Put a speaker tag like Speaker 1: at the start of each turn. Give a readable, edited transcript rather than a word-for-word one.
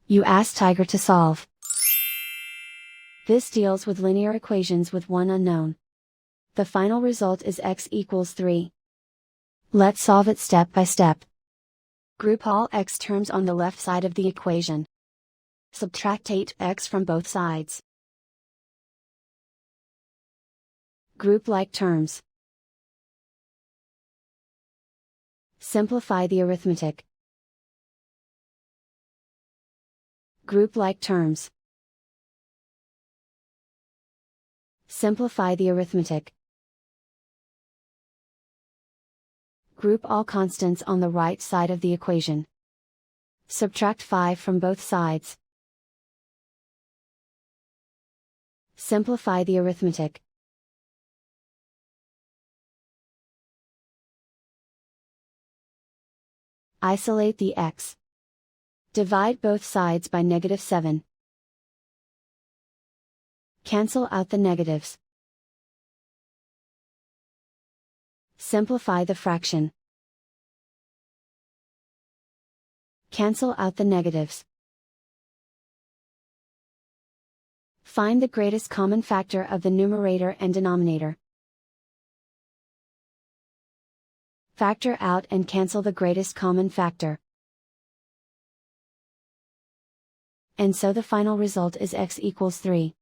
Speaker 1: You ask Tiger to solve. This deals with linear equations with one unknown. The final result is x equals 3. Let's solve it step by step. Group all x terms on the left side of the equation. Subtract 8x from both sides. Group like terms. Simplify the arithmetic. Group like terms. Simplify the arithmetic. Group all constants on the right side of the equation. Subtract 5 from both sides. Simplify the arithmetic. Isolate the x. Divide both sides by -7. Cancel out the negatives. Simplify the fraction. Cancel out the negatives. Find the greatest common factor of the numerator and denominator. Factor out and cancel the greatest common factor. And so the final result is x equals 3.